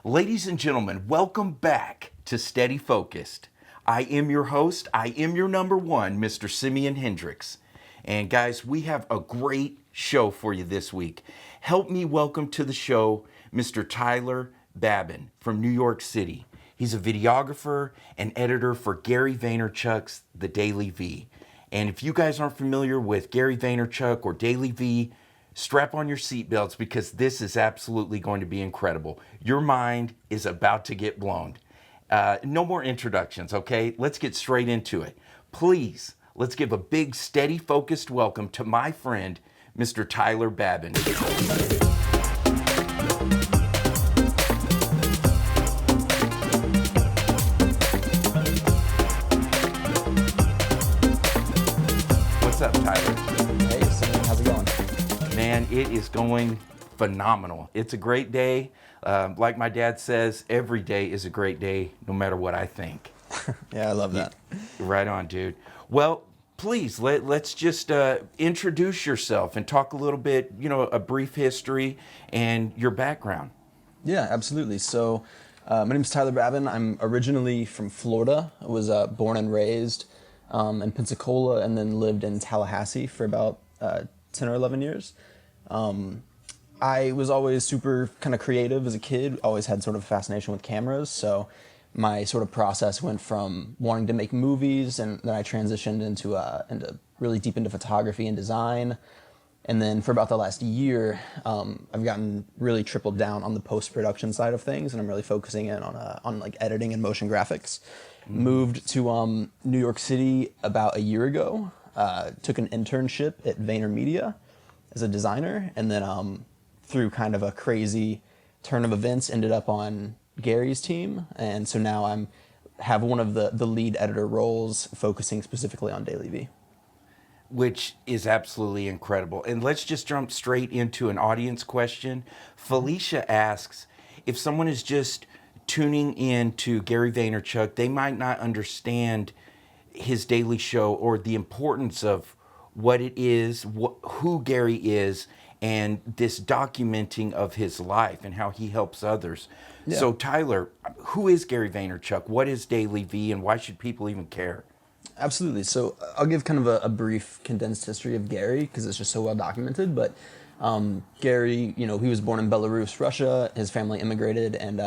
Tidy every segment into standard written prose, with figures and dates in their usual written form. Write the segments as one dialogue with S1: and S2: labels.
S1: Ladies and gentlemen, welcome back to Steady Focused. I am your host, I am your number one, Mr. Simeonhendrix. And guys, we have a great show for you this week. Help me welcome to the show Mr. Tyler Babin from New York City. He's a videographer and editor for Gary Vaynerchuk's The DailyVee. And if you guys aren't familiar with Gary Vaynerchuk or DailyVee, strap on your seatbelts because this is absolutely going to be incredible. Your mind is about to get blown. No more introductions, okay? Let's get straight into it. Please, let's give a big, steady, focused welcome to my friend, Mr. Tyler Babin. What's up, Tyler?
S2: Hey, Simeon, how's it going?
S1: Man, it is going phenomenal. It's a great day. Like my dad says, every day is a great day, no matter what I think.
S2: Yeah, I love that.
S1: Right on, dude. Well, please, let's just introduce yourself and talk a little bit, a brief history and your background.
S2: Yeah, absolutely. So, my name's Tyler Babin. I'm originally from Florida. I was born and raised in Pensacola and then lived in Tallahassee for about 10 or 11 years. I was always super kind of creative as a kid, always had sort of a fascination with cameras. So my sort of process went from wanting to make movies, and then I transitioned into really deep into photography and design. And then for about the last year, I've gotten really tripled down on the post-production side of things, and I'm really focusing in on like editing and motion graphics. Moved to New York City about a year ago. Took an internship at VaynerMedia as a designer, and then through kind of a crazy turn of events, ended up on Gary's team, and so now have one of the lead editor roles, focusing specifically on DailyVee.
S1: Which is absolutely incredible. And let's just jump straight into an audience question. Felicia asks, if someone is just tuning in to Gary Vaynerchuk, they might not understand his daily show or the importance of what it is, who Gary is, and this documenting of his life and how he helps others. Yeah. So Tyler, who is Gary Vaynerchuk? What is DailyVee, and why should people even care?
S2: Absolutely. So I'll give kind of a brief condensed history of Gary because it's just so well documented. But Gary, he was born in Belarus, Russia. His family immigrated, and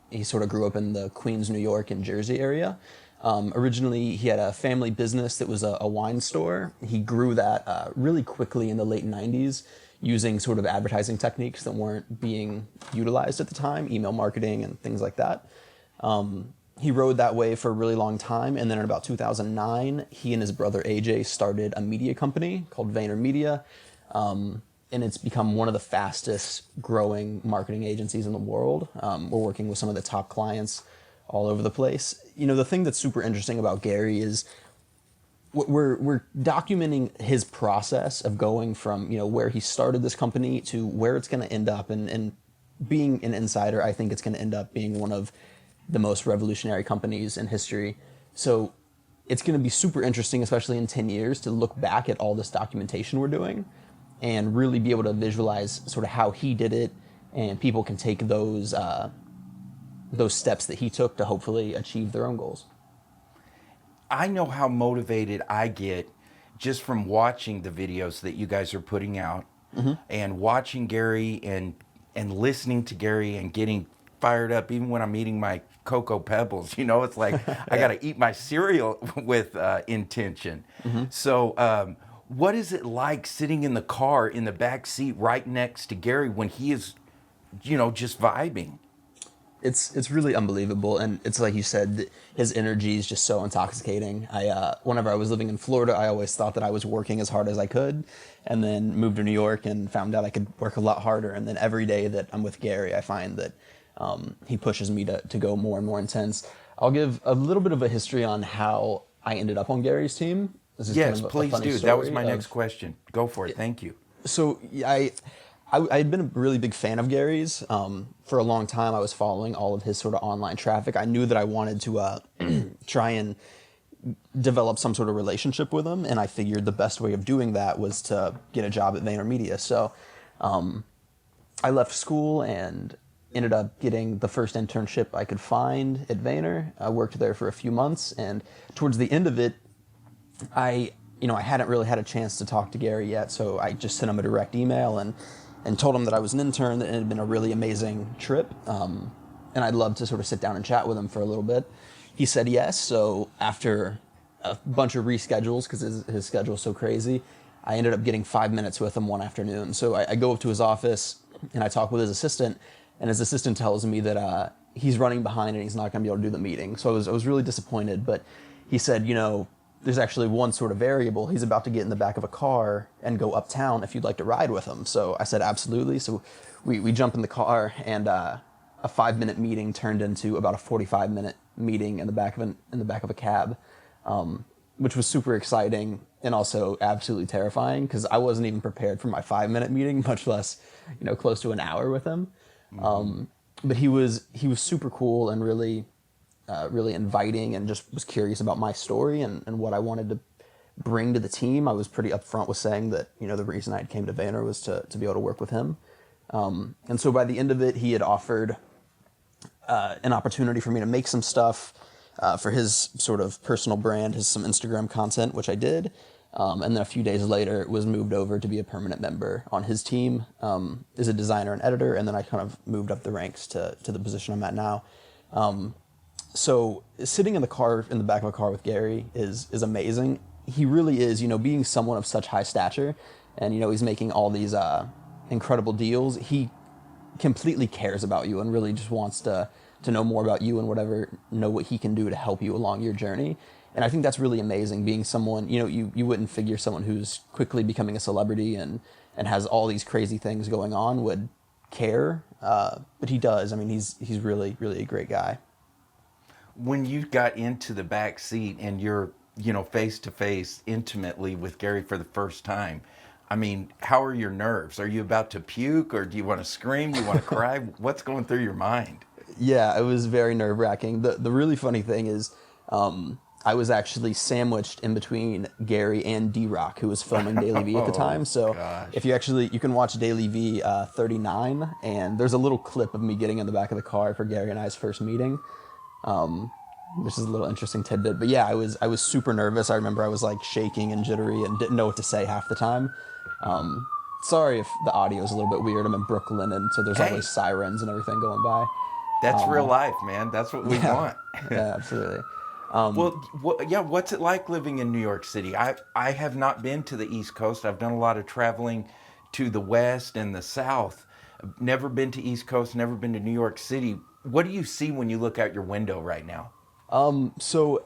S2: he sort of grew up in the Queens, New York, and Jersey area. Originally, he had a family business that was a wine store. He grew that really quickly in the late 90s using sort of advertising techniques that weren't being utilized at the time, email marketing and things like that. He rode that way for a really long time, and then in about 2009, he and his brother AJ started a media company called VaynerMedia, and it's become one of the fastest growing marketing agencies in the world. We're working with some of the top clients all over the place. The thing that's super interesting about Gary is we're documenting his process of going from, where he started this company to where it's going to end up. And being an insider, I think it's going to end up being one of the most revolutionary companies in history. So it's going to be super interesting, especially in 10 years, to look back at all this documentation we're doing and really be able to visualize sort of how he did it, and people can take those steps that he took to hopefully achieve their own goals.
S1: I know how motivated I get just from watching the videos that you guys are putting out, and watching Gary and listening to Gary and getting fired up even when I'm eating my Cocoa Pebbles. It's like I got to eat my cereal with intention. So what is it like sitting in the car in the back seat right next to Gary when he is, just vibing?
S2: It's really unbelievable, and it's like you said, his energy is just so intoxicating. Whenever I was living in Florida, I always thought that I was working as hard as I could, and then moved to New York and found out I could work a lot harder. And then every day that I'm with Gary, I find that he pushes me to go more and more intense. I'll give a little bit of a history on how I ended up on Gary's team. This is
S1: yes,
S2: kind of
S1: please do. That was my next question. Go for it. Thank you.
S2: So I had been a really big fan of Gary's. For a long time, I was following all of his sort of online traffic. I knew that I wanted to try and develop some sort of relationship with him, and I figured the best way of doing that was to get a job at VaynerMedia. So I left school and ended up getting the first internship I could find at Vayner. I worked there for a few months, and towards the end of it, I hadn't really had a chance to talk to Gary yet, so I just sent him a direct email and told him that I was an intern, that it had been a really amazing trip, and I'd love to sort of sit down and chat with him for a little bit. He said yes, so after a bunch of reschedules, because his schedule is so crazy, I ended up getting 5 minutes with him one afternoon. So I go up to his office, and I talk with his assistant, and his assistant tells me that he's running behind and he's not going to be able to do the meeting. So I was really disappointed, but he said, there's actually one sort of variable. He's about to get in the back of a car and go uptown if you'd like to ride with him. So I said, absolutely. So we jump in the car, and a 5-minute meeting turned into about a 45-minute meeting in the back of a cab, which was super exciting and also absolutely terrifying because I wasn't even prepared for my 5-minute meeting, much less, close to an hour with him. Mm-hmm. But he was super cool and really inviting, and just was curious about my story and what I wanted to bring to the team. I was pretty upfront with saying that, the reason I came to Vayner was to be able to work with him. And so by the end of it, he had offered an opportunity for me to make some stuff for his sort of personal brand, some Instagram content, which I did. And then a few days later, it was moved over to be a permanent member on his team as a designer and editor. And then I kind of moved up the ranks to the position I'm at now. So sitting in the back of a car with Gary is amazing. He really is, being someone of such high stature, and, he's making all these incredible deals. He completely cares about you and really just wants to know more about you and what he can do to help you along your journey. And I think that's really amazing, being someone, you wouldn't figure someone who's quickly becoming a celebrity and has all these crazy things going on would care. But he does. I mean, he's really, really a great guy.
S1: When you got into the back seat and you're, face to face intimately with Gary for the first time, I mean, how are your nerves? Are you about to puke, or do you want to scream? Do you want to cry? What's going through your mind?
S2: Yeah, it was very nerve-wracking. The really funny thing is, I was actually sandwiched in between Gary and D-Rock, who was filming DailyVee at the time. So if you can watch DailyVee 39, and there's a little clip of me getting in the back of the car for Gary and I's first meeting, which is a little interesting tidbit. But yeah, I was super nervous. I remember I was like shaking and jittery and didn't know what to say half the time. Sorry if the audio is a little bit weird. I'm in Brooklyn, and so there's always sirens and everything going by.
S1: That's real life, man. That's what we want.
S2: Yeah, absolutely.
S1: What's it like living in New York City? I have not been to the East Coast. I've done a lot of traveling to the West and the South. Never been to East Coast, never been to New York City. What do you see when you look out your window right now?
S2: So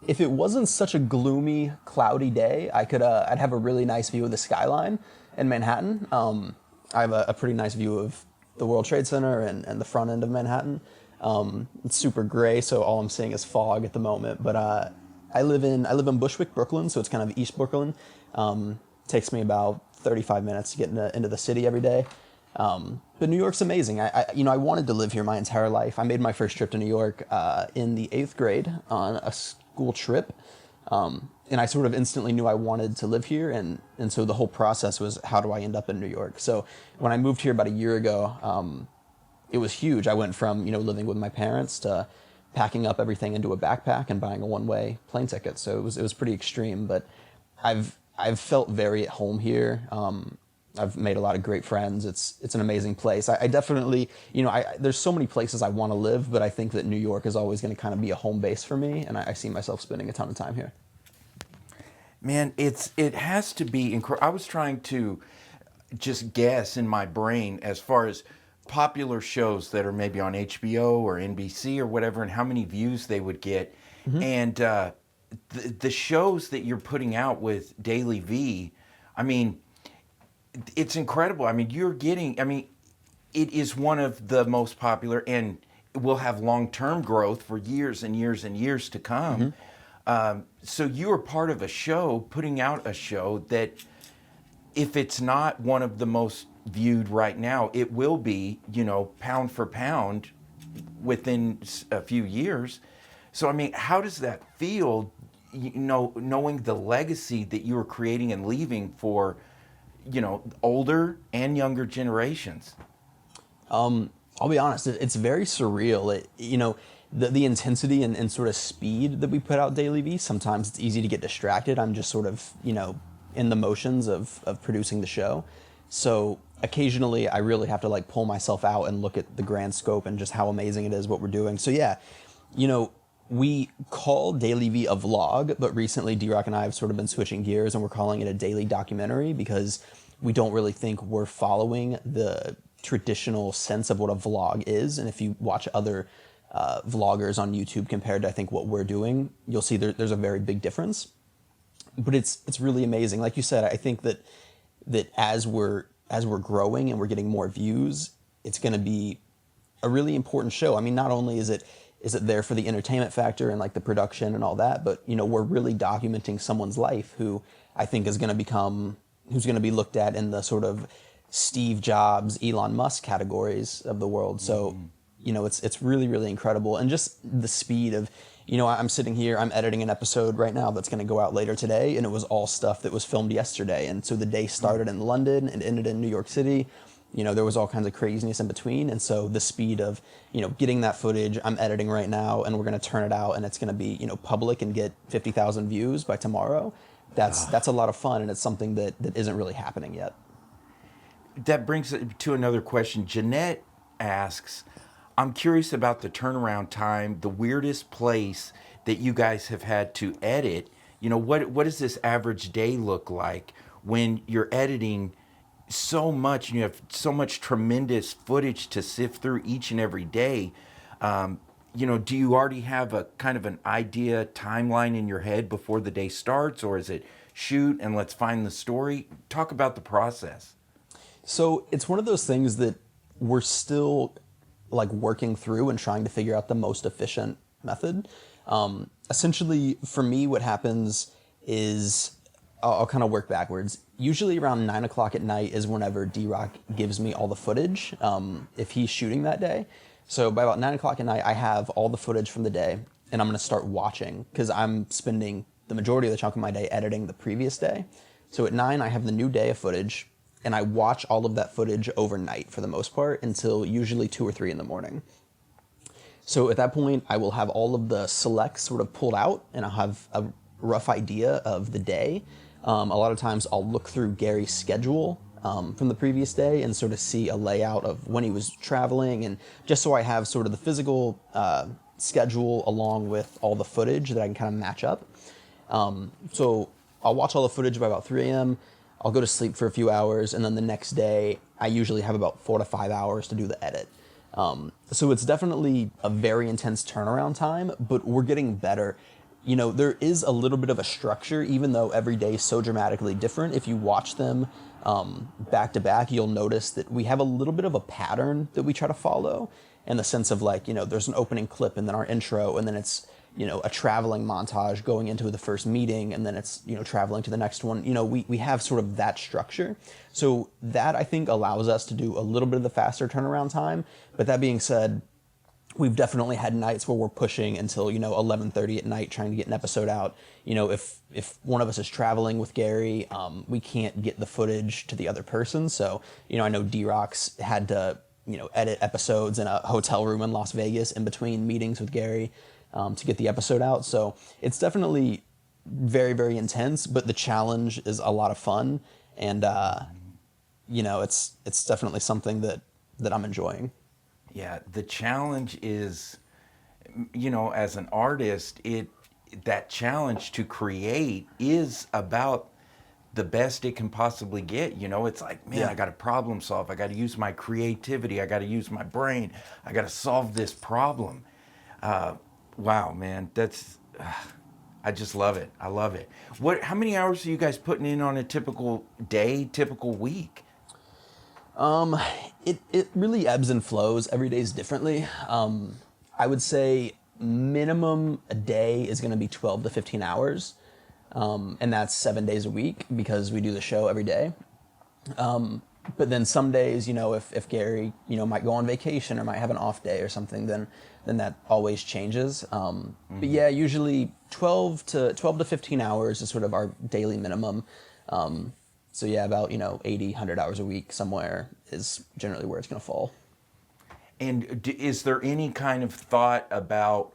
S2: if it wasn't such a gloomy, cloudy day, I'd have a really nice view of the skyline in Manhattan. I have a pretty nice view of the World Trade Center and the front end of Manhattan. It's super gray, so all I'm seeing is fog at the moment. But I live in Bushwick, Brooklyn, so it's kind of East Brooklyn. Takes me about 35 minutes to get into the city every day. But New York's amazing. I wanted to live here my entire life. I made my first trip to New York in the 8th grade on a school trip. And I sort of instantly knew I wanted to live here. And so the whole process was, how do I end up in New York? So when I moved here about a year ago, it was huge. I went from, living with my parents to packing up everything into a backpack and buying a one-way plane ticket. So it was pretty extreme, but I've felt very at home here. I've made a lot of great friends. It's an amazing place. I definitely, there's so many places I want to live, but I think that New York is always going to kind of be a home base for me, and I see myself spending a ton of time here.
S1: Man, it has to be incredible. I was trying to just guess in my brain as far as popular shows that are maybe on HBO or NBC or whatever, and how many views they would get. Mm-hmm. And the shows that you're putting out with DailyVee, I mean, it's incredible. I mean, it is one of the most popular, and will have long-term growth for years and years and years to come. Mm-hmm. So you are part of a show, putting out a show that, if it's not one of the most viewed right now, it will be, pound for pound within a few years. So, I mean, how does that feel, knowing the legacy that you are creating and leaving for, older and younger generations?
S2: I'll be honest, it's very surreal. The intensity and sort of speed that we put out DailyVee, sometimes it's easy to get distracted. I'm just sort of, in the motions of producing the show. So occasionally I really have to like pull myself out and look at the grand scope and just how amazing it is what we're doing. So yeah, we call DailyVee a vlog, but recently D-Rock and I have sort of been switching gears and we're calling it a daily documentary because we don't really think we're following the traditional sense of what a vlog is. And if you watch other vloggers on YouTube compared to I think what we're doing, you'll see there's a very big difference. But it's really amazing. Like you said, I think that as we're growing and we're getting more views, it's going to be a really important show. I mean, not only is it there for the entertainment factor and like the production and all that, but we're really documenting someone's life who I think is going to who's going to be looked at in the sort of Steve Jobs, Elon Musk categories of the world. So, it's really, really incredible. And just the speed of, I'm sitting here, I'm editing an episode right now that's going to go out later today. And it was all stuff that was filmed yesterday. And so the day started in London and ended in New York City. There was all kinds of craziness in between. And so the speed of, getting that footage, I'm editing right now and we're going to turn it out and it's going to be, public and get 50,000 views by tomorrow. That's a lot of fun. And it's something that isn't really happening yet.
S1: That brings it to another question. Jeanette asks, I'm curious about the turnaround time, the weirdest place that you guys have had to edit. What does this average day look like when you're editing so much and you have so much tremendous footage to sift through each and every day? Do you already have a kind of an idea timeline in your head before the day starts, or is it shoot and let's find the story? Talk about the process.
S2: So it's one of those things that we're still like working through and trying to figure out the most efficient method. Essentially, for me, what happens is I'll kind of work backwards. Usually around 9 o'clock at night is whenever D-Rock gives me all the footage, if he's shooting that day. So by about 9 o'clock at night, I have all the footage from the day and I'm going to start watching because I'm spending the majority of the chunk of my day editing the previous day. So at 9, I have the new day of footage. And I watch all of that footage overnight for the most part until usually 2 or 3 in the morning. So at that point, I will have all of the selects sort of pulled out and I'll have a rough idea of the day. A lot of times I'll look through Gary's schedule from the previous day and sort of see a layout of when he was traveling, and just so I have sort of the physical schedule along with all the footage that I can kind of match up. So I'll watch all the footage by about 3 a.m., I'll go to sleep for a few hours, and then the next day, I usually have about 4 to 5 hours to do the edit. So it's definitely a very intense turnaround time, but we're getting better. There is a little bit of a structure, even though every day is so dramatically different. If you watch them back to back, you'll notice that we have a little bit of a pattern that we try to follow, in the sense of like, there's an opening clip and then our intro, and then it's a traveling montage going into the first meeting, and then it's, traveling to the next one. We have sort of that structure. So that, I think, allows us to do a little bit of the faster turnaround time. But that being said, we've definitely had nights where we're pushing until, 11:30 at night trying to get an episode out. If one of us is traveling with Gary, we can't get the footage to the other person. So, I know D-Rock's had to, edit episodes in a hotel room in Las Vegas in between meetings with Gary. To get the episode out. So it's definitely very, very intense, but the challenge is a lot of fun. And, it's definitely something that I'm enjoying.
S1: Yeah, the challenge is, as an artist, that challenge to create is about the best it can possibly get. It's like, man, I got to problem solve. I got to use my creativity. I got to use my brain. I got to solve this problem. Wow, man, I just love it. I love it. How many hours are you guys putting in on a typical day, typical week?
S2: It really ebbs and flows. Every day is differently. I would say minimum a day is going to be 12 to 15 hours. And that's 7 days a week because we do the show every day. But then some days, if Gary, might go on vacation or might have an off day or something, then that always changes. But yeah, usually 12 to 15 hours is sort of our daily minimum. So yeah, about, 80, 100 hours a week somewhere is generally where it's going to fall.
S1: And is there any kind of thought about,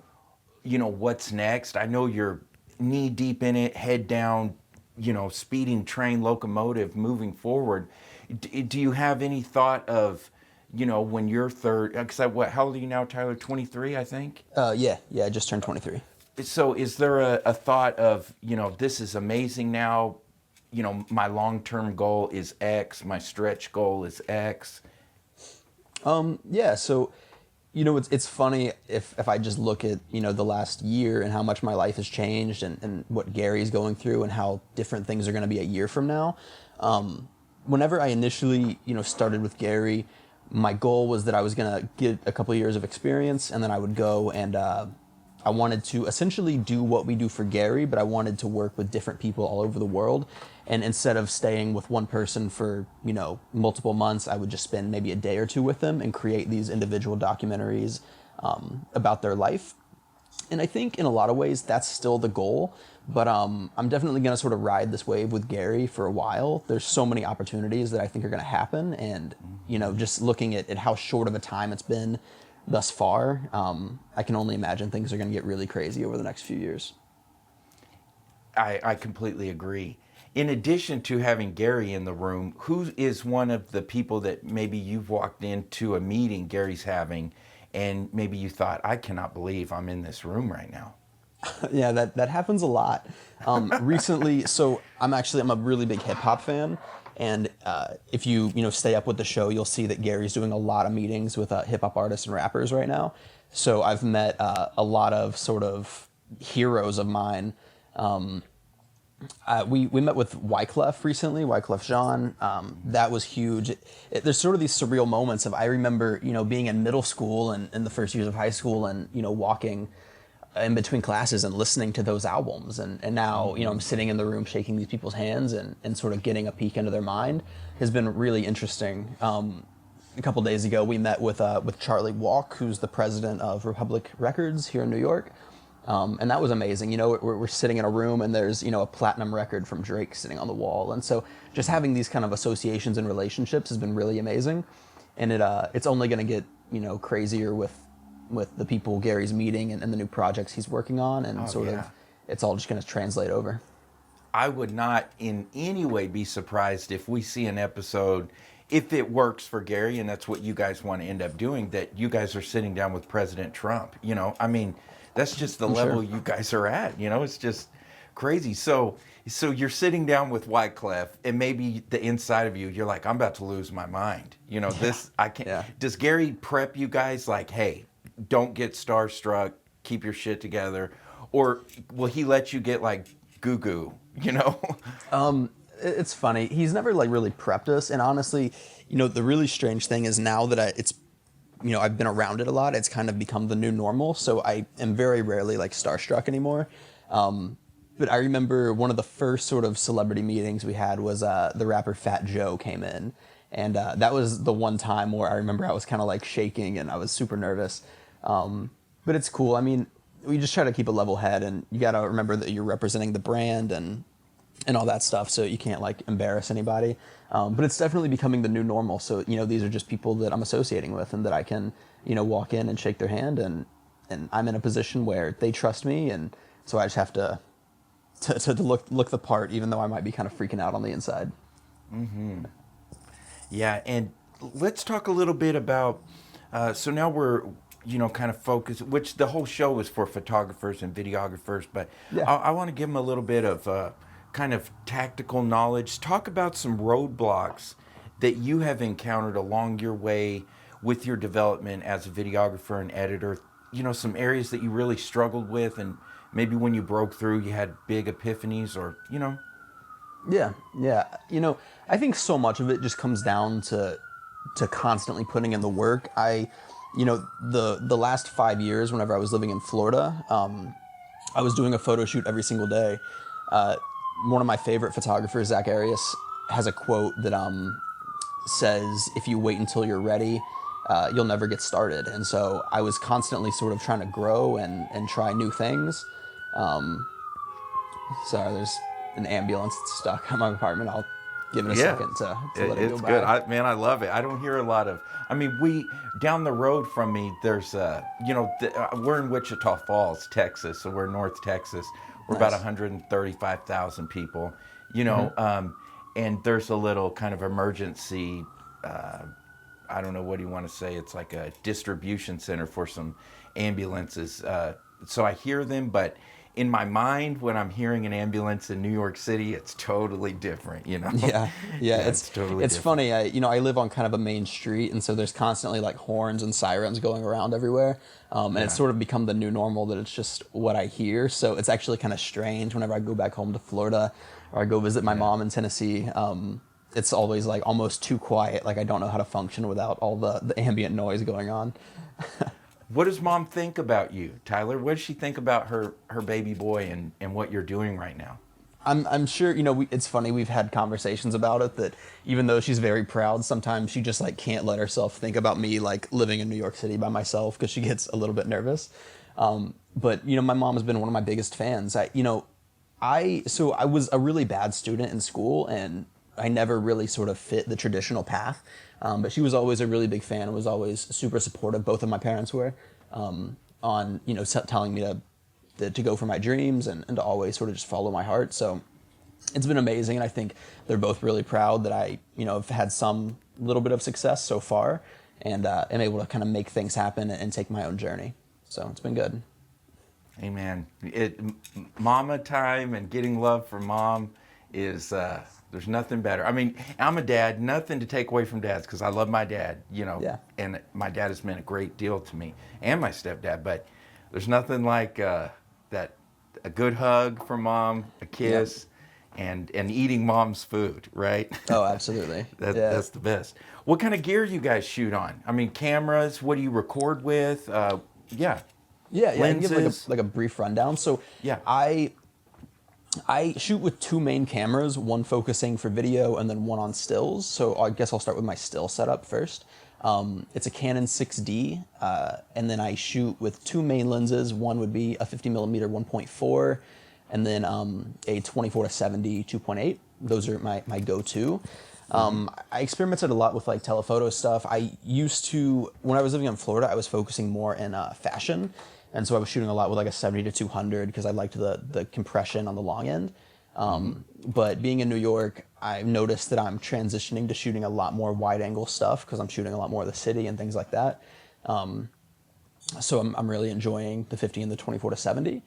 S1: what's next? I know you're knee deep in it, head down, speeding train locomotive moving forward. Do you have any thought of, when you're because how old are you now, Tyler? 23, I think?
S2: Yeah, I just turned 23.
S1: So is there a thought of, this is amazing now, my long-term goal is X, my stretch goal is X?
S2: Yeah, so, it's funny if I just look at, the last year and how much my life has changed and what Gary's going through and how different things are going to be a year from now. Whenever I initially, started with Gary, my goal was that I was going to get a couple years of experience and then I would go and I wanted to essentially do what we do for Gary, but I wanted to work with different people all over the world. And instead of staying with one person for, multiple months, I would just spend maybe a day or two with them and create these individual documentaries about their life. And I think in a lot of ways that's still the goal, but I'm definitely going to sort of ride this wave with Gary for a while. There's so many opportunities that I think are going to happen. And, just looking at how short of a time it's been thus far, I can only imagine things are going to get really crazy over the next few years.
S1: I completely agree. In addition to having Gary in the room, who is one of the people that maybe you've walked into a meeting Gary's having and maybe you thought, I cannot believe I'm in this room right now?
S2: Yeah, that happens a lot. Recently, so I'm a really big hip hop fan. And if you stay up with the show, you'll see that Gary's doing a lot of meetings with hip hop artists and rappers right now. So I've met a lot of sort of heroes of mine. We met with Wyclef recently, Wyclef Jean. That was huge. There's sort of these surreal moments of I remember being in middle school and in the first years of high school and walking in between classes and listening to those albums. And now, I'm sitting in the room shaking these people's hands and sort of getting a peek into their mind has been really interesting. A couple days ago, we met with Charlie Walk, who's the president of Republic Records here in New York. And that was amazing. We're sitting in a room and there's, a platinum record from Drake sitting on the wall. And so just having these kind of associations and relationships has been really amazing. And it's only going to get, crazier with the people Gary's meeting and the new projects he's working on. And it's all just going to translate over.
S1: I would not in any way be surprised if we see an episode, if it works for Gary, and that's what you guys want to end up doing, that you guys are sitting down with President Trump. That's just the level you guys are at. It's just crazy. So you're sitting down with Wyclef, and maybe the inside of you, you're like, I'm about to lose my mind. This, I can't. Yeah. Does Gary prep you guys like, hey, don't get starstruck, keep your shit together? Or will he let you get like goo-goo,
S2: It's funny. He's never really prepped us. And honestly, the really strange thing is now that I've been around it a lot, it's kind of become the new normal. So I am very rarely starstruck anymore. But I remember one of the first sort of celebrity meetings we had was the rapper Fat Joe came in. And that was the one time where I remember I was kind of shaking and I was super nervous. But it's cool. We just try to keep a level head, and you got to remember that you're representing the brand and all that stuff, so you can't embarrass anybody. But it's definitely becoming the new normal. So, these are just people that I'm associating with and that I can, walk in and shake their hand, and I'm in a position where they trust me, and so I just have to look the part, even though I might be kind of freaking out on the inside.
S1: Mm-hmm. Yeah, and let's talk a little bit about, so now we're, kind of focused, which the whole show is for photographers and videographers, but yeah. I want to give them a little bit of kind of tactical knowledge. Talk about some roadblocks that you have encountered along your way with your development as a videographer and editor, some areas that you really struggled with, and maybe when you broke through, you had big epiphanies or.
S2: Yeah. I think so much of it just comes down to constantly putting in the work. The last 5 years, whenever I was living in Florida, I was doing a photo shoot every single day. One of my favorite photographers, Zach Arias, has a quote that says, if you wait until you're ready, you'll never get started. And so I was constantly sort of trying to grow and try new things. Sorry, there's an ambulance that's stuck at my apartment. I'll give it a second to let it go
S1: It's
S2: by.
S1: good. I love it. I don't hear a lot of. I mean, down the road from me, there's we're in Wichita Falls, Texas, so we're North Texas. We're about
S2: Nice.
S1: 135,000 people, and there's a little kind of emergency. I don't know what do you want to say. It's like a distribution center for some ambulances. So I hear them, but in my mind, when I'm hearing an ambulance in New York City, it's totally different,
S2: Yeah, yeah,
S1: it's totally
S2: it's
S1: different.
S2: funny. I live on kind of a main street, and so there's constantly like horns and sirens going around everywhere, and it's sort of become the new normal that it's just what I hear. So it's actually kind of strange whenever I go back home to Florida or I go visit my mom in Tennessee. It's always like almost too quiet. Like I don't know how to function without all the ambient noise going on.
S1: What does mom think about you, Tyler? What does she think about her baby boy and what you're doing right now?
S2: I'm sure, it's funny, we've had conversations about it that even though she's very proud, sometimes she just like can't let herself think about me like living in New York City by myself because she gets a little bit nervous. But my mom has been one of my biggest fans. I was a really bad student in school and I never really sort of fit the traditional path. But she was always a really big fan and was always super supportive. Both of my parents were, on, telling me to go for my dreams and to always sort of just follow my heart. So it's been amazing. And I think they're both really proud that I, have had some little bit of success so far and am able to kind of make things happen and take my own journey. So it's been good.
S1: Amen. Mama time and getting love from mom is, there's nothing better. I mean, I'm a dad, nothing to take away from dads because I love my dad,
S2: Yeah.
S1: and my dad has meant a great deal to me and my stepdad, but there's nothing like a good hug from mom, a kiss, and eating mom's food, right?
S2: Oh, absolutely.
S1: That's the best. What kind of gear you guys shoot on? I mean, cameras, what do you record with? Yeah.
S2: Yeah, I can give
S1: Lenses.
S2: like a brief rundown. So
S1: Yeah.
S2: I shoot with two main cameras, one focusing for video and then one on stills. So I guess I'll start with my still setup first. It's a Canon 6D, and then I shoot with two main lenses. One would be a 50mm 1.4, and then a 24-70 2.8. Those are my go-to. I experimented a lot with like telephoto stuff. I used to, when I was living in Florida, I was focusing more in fashion. And so I was shooting a lot with like a 70-200 because I liked the compression on the long end. But being in New York, I've noticed that I'm transitioning to shooting a lot more wide angle stuff because I'm shooting a lot more of the city and things like that. So I'm really enjoying the 50 and the 24-70.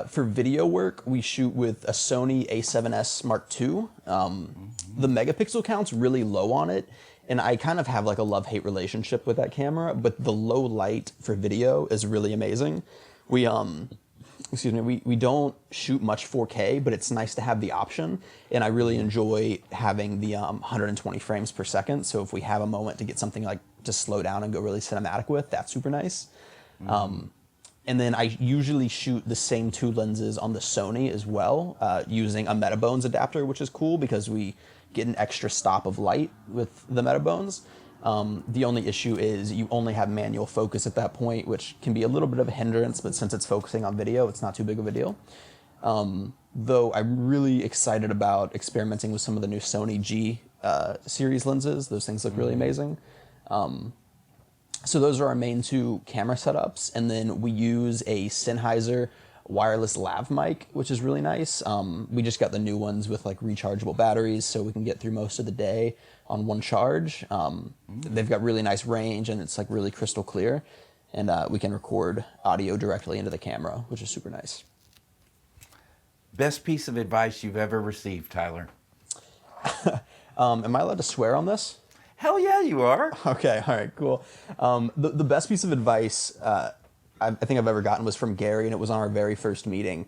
S2: For video work, we shoot with a Sony A7S Mark II. The megapixel count's really low on it, and I kind of have like a love-hate relationship with that camera, but the low light for video is really amazing. We don't shoot much 4K, but it's nice to have the option, and I really enjoy having the 120 frames per second, so if we have a moment to get something like to slow down and go really cinematic with, that's super nice. And then I usually shoot the same two lenses on the Sony as well, using a Metabones adapter, which is cool because we get an extra stop of light with the Metabones. The only issue is you only have manual focus at that point, which can be a little bit of a hindrance, but since it's focusing on video, it's not too big of a deal. Though I'm really excited about experimenting with some of the new Sony G series lenses. Those things look really amazing. So those are our main two camera setups, and then we use a Sennheiser wireless lav mic, which is really nice. We just got the new ones with like rechargeable batteries, so we can get through most of the day on one charge. They've got really nice range, and it's like really crystal clear, and we can record audio directly into the camera, which is super nice.
S1: Best piece of advice you've ever received, Tyler?
S2: Am I allowed to swear on this?
S1: Hell yeah, you are.
S2: Okay, all right, cool. The best piece of advice I think I've ever gotten was from Gary, and it was on our very first meeting.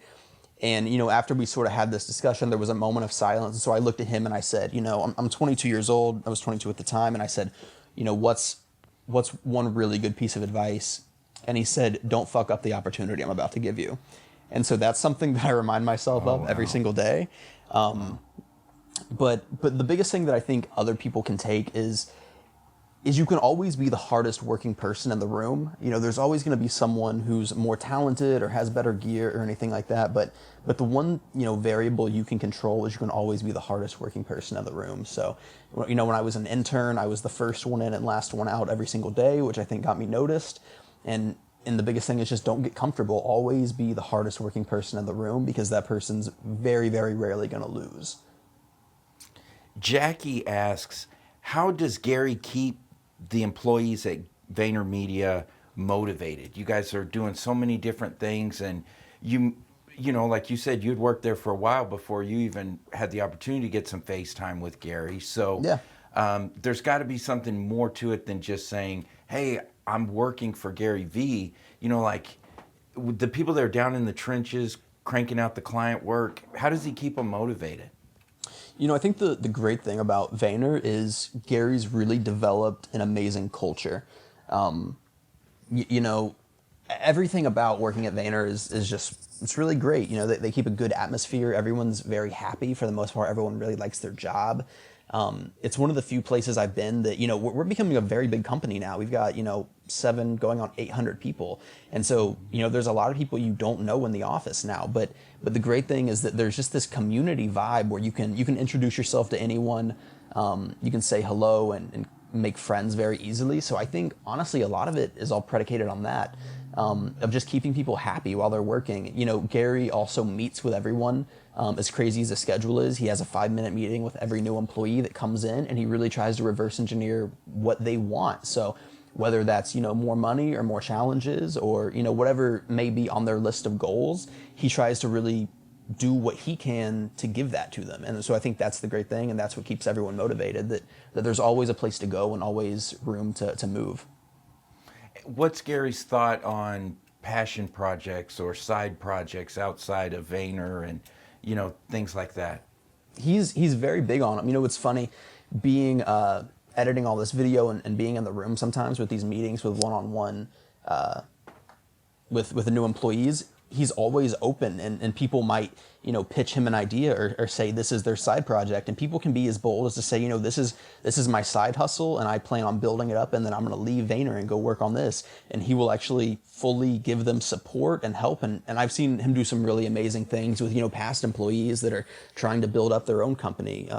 S2: And, after we sort of had this discussion, there was a moment of silence. And so I looked at him and I said, I'm 22 years old. I was 22 at the time. And I said, what's one really good piece of advice? And he said, don't fuck up the opportunity I'm about to give you. And so that's something that I remind myself of every single day. But the biggest thing that I think other people can take is is you can always be the hardest working person in the room. You know, there's always going to be someone who's more talented or has better gear or anything like that. But the one, you know, variable you can control is you can always be the hardest working person in the room. So, you know, when I was an intern, I was the first one in and last one out every single day, which I think got me noticed. And the biggest thing is just don't get comfortable. Always be the hardest working person in the room, because that person's very, very rarely going to lose.
S1: Jackie asks, how does Gary keep the employees at VaynerMedia motivated? You guys are doing so many different things, and you know, like you said, you'd worked there for a while before you even had the opportunity to get some FaceTime with Gary. So
S2: Yeah.
S1: there's got to be something more to it than just saying, hey, I'm working for Gary Vee. You know, like the people that are down in the trenches cranking out the client work, how does he keep them motivated?
S2: You know, I think the great thing about Vayner is Gary's really developed an amazing culture. You know, everything about working at Vayner is just, it's really great. You know, they keep a good atmosphere. Everyone's very happy for the most part. Everyone really likes their job. It's one of the few places I've been that, you know, we're becoming a very big company now. We've got, you know, 7 going on 800 people. And so, you know, there's a lot of people you don't know in the office now, but the great thing is that there's just this community vibe where you can introduce yourself to anyone. You can say hello and make friends very easily. So I think honestly, a lot of it is all predicated on that, of just keeping people happy while they're working. You know, Gary also meets with everyone. As crazy as the schedule is, he has a 5-minute meeting with every new employee that comes in, and he really tries to reverse engineer what they want. So whether that's, you know, more money or more challenges or, you know, whatever may be on their list of goals, he tries to really do what he can to give that to them. And so I think that's the great thing, and that's what keeps everyone motivated, that there's always a place to go and always room to move.
S1: What's Gary's thought on passion projects or side projects outside of Vayner and, you know, things like that?
S2: He's very big on them. You know, it's funny being editing all this video and being in the room sometimes with these meetings with one-on-one with the new employees. He's always open, and people might, you know, pitch him an idea or say this is their side project, and people can be as bold as to say, you know, this is my side hustle, and I plan on building it up, and then I'm going to leave Vayner and go work on this. And he will actually fully give them support and help, and I've seen him do some really amazing things with, you know, past employees that are trying to build up their own company.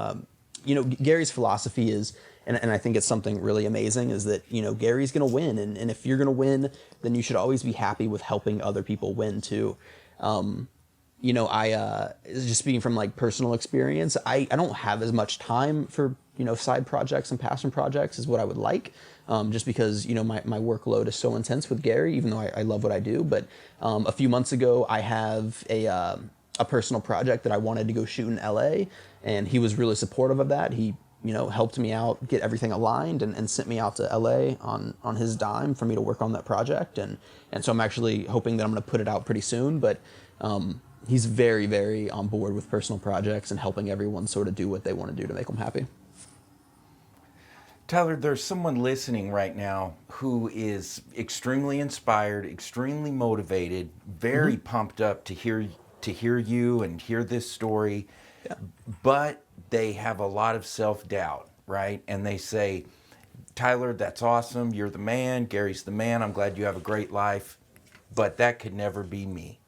S2: You know, Gary's philosophy is, and I think it's something really amazing, is that, you know, Gary's going to win. And if you're going to win, then you should always be happy with helping other people win too. You know, just speaking from like personal experience, I don't have as much time for, you know, side projects and passion projects as what I would like. Just because, you know, my workload is so intense with Gary, even though I love what I do. But a few months ago, I have a personal project that I wanted to go shoot in LA, and he was really supportive of that. He, you know, helped me out, get everything aligned, and sent me out to LA on his dime for me to work on that project. And so I'm actually hoping that I'm going to put it out pretty soon. But he's very, very on board with personal projects and helping everyone sort of do what they want to do to make them happy.
S1: Tyler, there's someone listening right now who is extremely inspired, extremely motivated, very pumped up to hear you and hear this story.
S2: Yeah.
S1: But they have a lot of self-doubt, right? And they say, Tyler, that's awesome. You're the man. Gary's the man. I'm glad you have a great life. But that could never be me.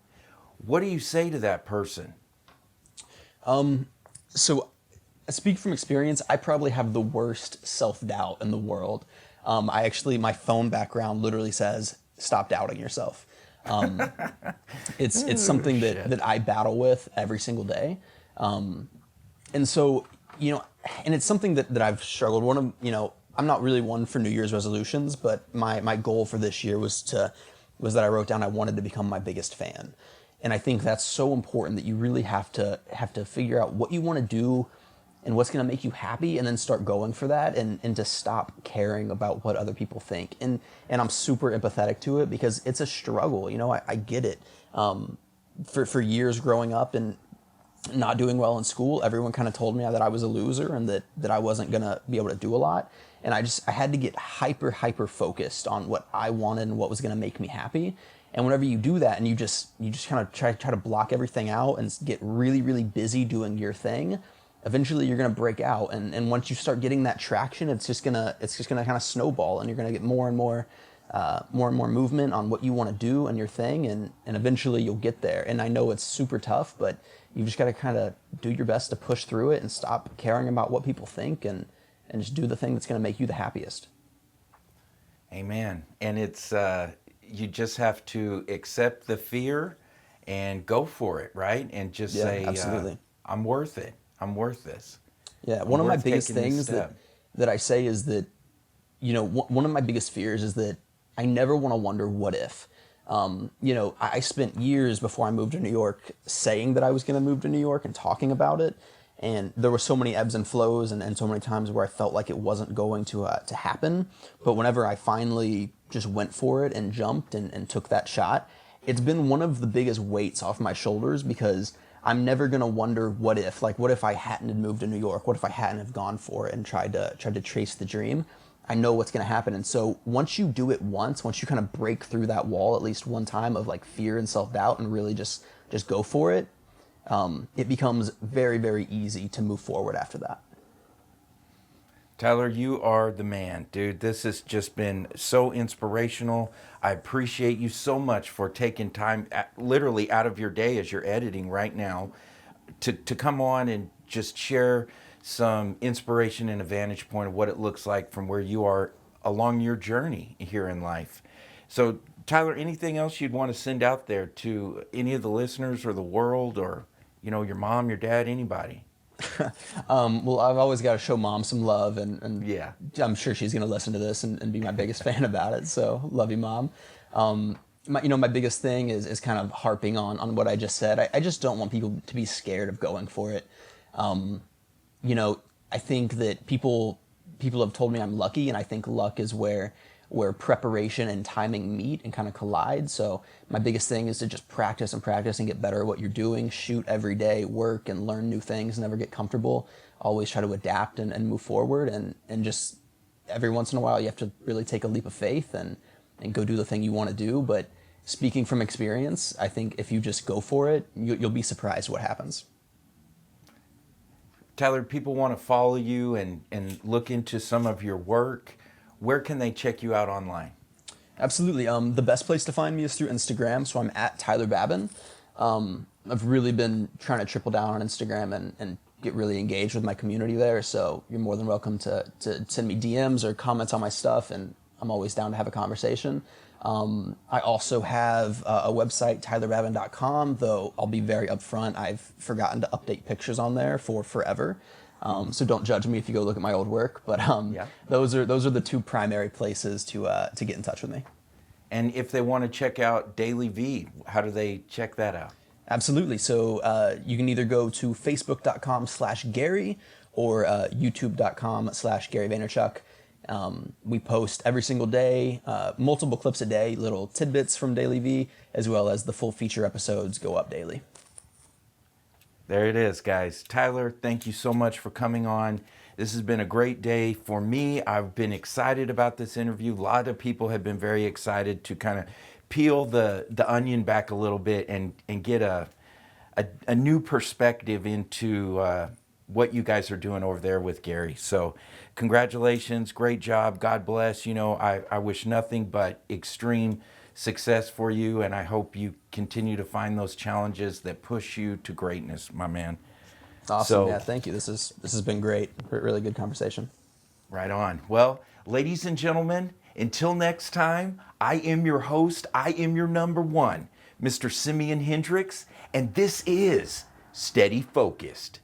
S1: What do you say to that person?
S2: So I speak from experience. I probably have the worst self-doubt in the world. My phone background literally says, stop doubting yourself. It's something that I battle with every single day. And so, you know, and it's something that I've struggled. You know, I'm not really one for New Year's resolutions, but my goal for this year was that I wrote down I wanted to become my biggest fan. And I think that's so important, that you really have to figure out what you want to do and what's going to make you happy, and then start going for that, and to stop caring about what other people think. And I'm super empathetic to it, because it's a struggle. You know, I get it. For years growing up and not doing well in school, everyone kind of told me that I was a loser and that I wasn't going to be able to do a lot. And I had to get hyper focused on what I wanted and what was going to make me happy. And whenever you do that, and you just kind of try to block everything out and get really, really busy doing your thing, eventually you're going to break out. And once you start getting that traction, it's just going to kind of snowball, and you're going to get more and more movement on what you want to do and your thing. And eventually you'll get there. And I know it's super tough, but you just got to kind of do your best to push through it and stop caring about what people think, and just do the thing that's going to make you the happiest.
S1: Amen. And it's, you just have to accept the fear and go for it, right? And just say,
S2: absolutely.
S1: I'm worth it. I'm worth this.
S2: Yeah, one of my biggest things that I say is that, one of my biggest fears is that I never want to wonder what if. I spent years before I moved to New York saying that I was going to move to New York and talking about it. And there were so many ebbs and flows, and so many times where I felt like it wasn't going to happen. But whenever I finally just went for it and jumped and took that shot, it's been one of the biggest weights off my shoulders, because I'm never going to wonder what if. Like, what if I hadn't had moved to New York? What if I hadn't have gone for it and tried to chase the dream? I know what's going to happen. And so once you do it once you kind of break through that wall at least one time of like fear and self-doubt, and really just go for it, it becomes very, very easy to move forward after that.
S1: Tyler, you are the man, dude. This has just been so inspirational. I appreciate you so much for taking time, literally out of your day as you're editing right now, to come on and just share some inspiration and a vantage point of what it looks like from where you are along your journey here in life. So, Tyler, anything else you'd want to send out there to any of the listeners or the world, or, your mom, your dad, anybody?
S2: Well, I've always got to show Mom some love, and
S1: yeah,
S2: I'm sure she's going to listen to this and be my biggest fan about it. So love you, Mom. My biggest thing is kind of harping on what I just said. I just don't want people to be scared of going for it. I think that people have told me I'm lucky, and I think luck is where preparation and timing meet and kind of collide. So my biggest thing is to just practice and get better at what you're doing, shoot every day, work and learn new things, never get comfortable, always try to adapt and move forward, and just every once in a while you have to really take a leap of faith and go do the thing you want to do. But speaking from experience, I think if you just go for it, you'll be surprised what happens.
S1: Tyler, people want to follow you and look into some of your work. Where can they check you out online?
S2: Absolutely. The best place to find me is through Instagram. So I'm at Tyler Babin. I've really been trying to triple down on Instagram and get really engaged with my community there. So you're more than welcome to send me DMs or comments on my stuff, and I'm always down to have a conversation. I also have a website, tylerbabin.com, though I'll be very upfront. I've forgotten to update pictures on there for forever. So don't judge me if you go look at my old work. But those are the two primary places to get in touch with me.
S1: And if they want to check out DailyVee, how do they check that out?
S2: Absolutely. So you can either go to facebook.com/Gary or youtube.com/Gary Vaynerchuk. We post every single day, multiple clips a day, little tidbits from DailyVee, as well as the full feature episodes go up daily.
S1: There it is, guys. Tyler, thank you so much for coming on. This has been a great day for me. I've been excited about this interview. A lot of people have been very excited to kind of peel the onion back a little bit and get a new perspective into what you guys are doing over there with Gary. So congratulations, great job, God bless. I wish nothing but extreme success for you, and I hope you continue to find those challenges that push you to greatness, my man.
S2: Awesome. Yeah, thank you. This has been great. Really good conversation.
S1: Right on. Well, ladies and gentlemen, until next time, I am your host, I am your number one, Mr. Simeon Hendrix, and this is Steady Focused.